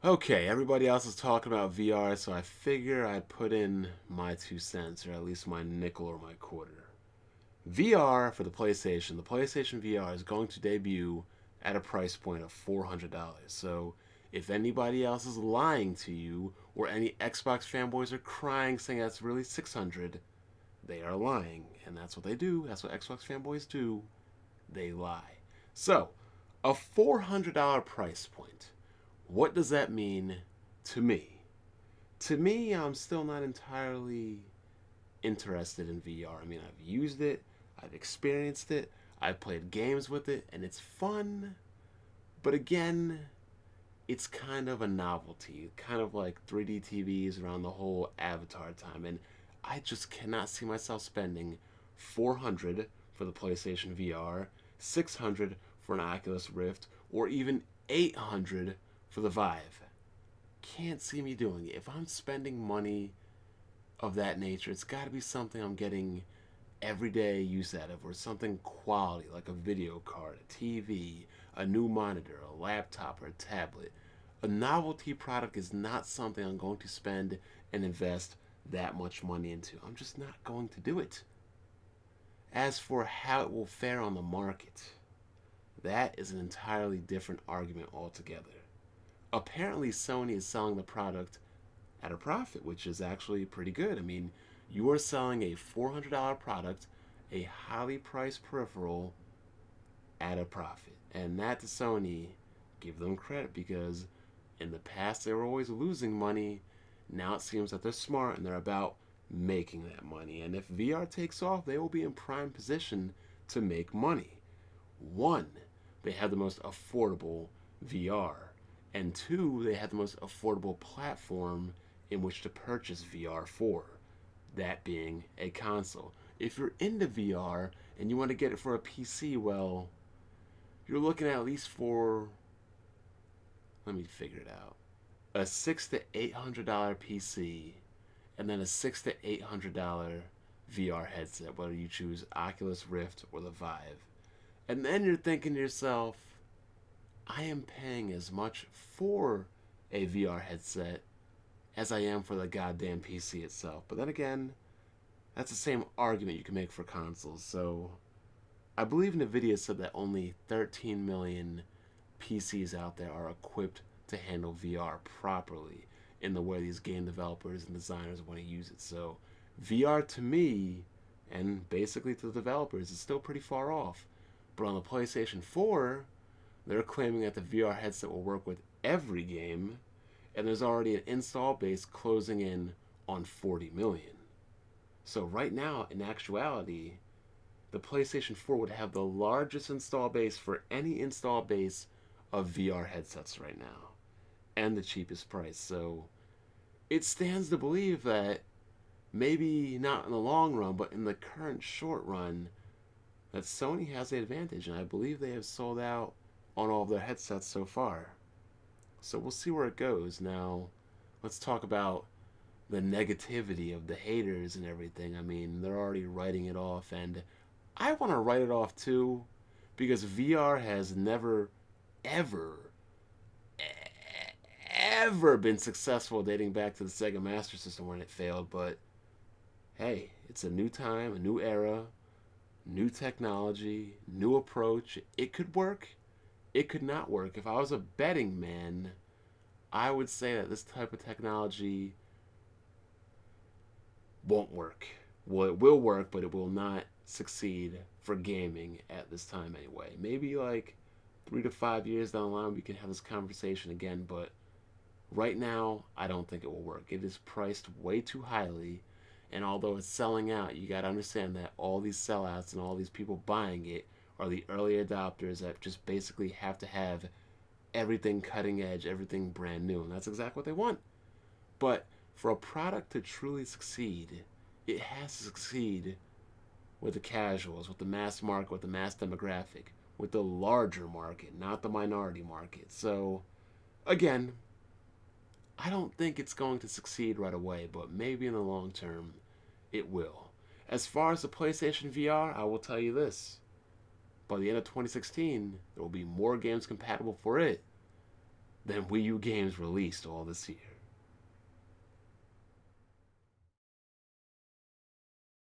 Okay, everybody else is talking about VR, so I figure I'd put in my 2 cents, or at least my nickel or my quarter. VR for the PlayStation. The PlayStation VR is going to debut at a price point of $400. So if anybody else is lying to you, or any Xbox fanboys are crying saying that's really 600, they are lying. And that's what they do. That's what Xbox fanboys do. They lie. So, a $400 price point. What does that mean to me? To me, I'm still not entirely interested in VR. I mean, I've used it, I've experienced it, I've played games with it, and it's fun. But again, it's kind of a novelty, kind of like 3D TVs around the whole Avatar time. And I just cannot see myself spending 400 for the PlayStation VR, 600 for an Oculus Rift, or even 800 for the Vive. Can't see me doing it. If I'm spending money of that nature, it's got to be something I'm getting everyday use out of, or something quality like a video card, a TV, a new monitor, a laptop, or a tablet. A novelty product is not something I'm going to spend and invest that much money into. I'm just not going to do it. As for how it will fare on the market, that is an entirely different argument altogether. Apparently, Sony is selling the product at a profit, which is actually pretty good. I mean, you are selling a $400 product, a highly priced peripheral, at a profit. And that to Sony, give them credit because in the past they were always losing money. Now it seems that they're smart and they're about making that money. And if VR takes off, they will be in prime position to make money. One, they have the most affordable VR. And two, they have the most affordable platform in which to purchase VR for, that being a console. If you're into VR and you want to get it for a PC, well, you're looking at least for, let me figure it out, a $600 to $800 PC, and then a $600 to $800 VR headset, whether you choose Oculus Rift or the Vive. And then you're thinking to yourself, I am paying as much for a VR headset as I am for the goddamn PC itself. But then again, that's the same argument you can make for consoles. So I believe Nvidia said that only 13 million PCs out there are equipped to handle VR properly in the way these game developers and designers want to use it. So VR to me, and basically to the developers, is still pretty far off. But on the PlayStation 4, they're claiming that the VR headset will work with every game, and there's already an install base closing in on 40 million. So right now, in actuality, the PlayStation 4 would have the largest install base for any install base of VR headsets right now, and the cheapest price. So it stands to believe that maybe not in the long run, but in the current short run, that Sony has the advantage, and I believe they have sold out on all of their headsets so far. So we'll see where it goes. Now, let's talk about the negativity of the haters and everything. I mean, they're already writing it off, and I want to write it off too, because VR has never, ever, ever been successful dating back to the Sega Master System when it failed. But hey, it's a new time, a new era, new technology, new approach. It could work, it could not work. If I was a betting man, I would say that this type of technology won't work. Well, it will work, but it will not succeed for gaming at this time anyway. Maybe like 3 to 5 years down the line, we can have this conversation again, but right now, I don't think it will work. It is priced way too highly, and although it's selling out, you gotta understand that all these sellouts and all these people buying it are the early adopters that just basically have to have everything cutting edge, everything brand new, and that's exactly what they want. But for a product to truly succeed, it has to succeed with the casuals, with the mass market, with the mass demographic, with the larger market, not the minority market. So, again, I don't think it's going to succeed right away, but maybe in the long term, it will. As far as the PlayStation VR, I will tell you this. By the end of 2016, there will be more games compatible for it than Wii U games released all this year.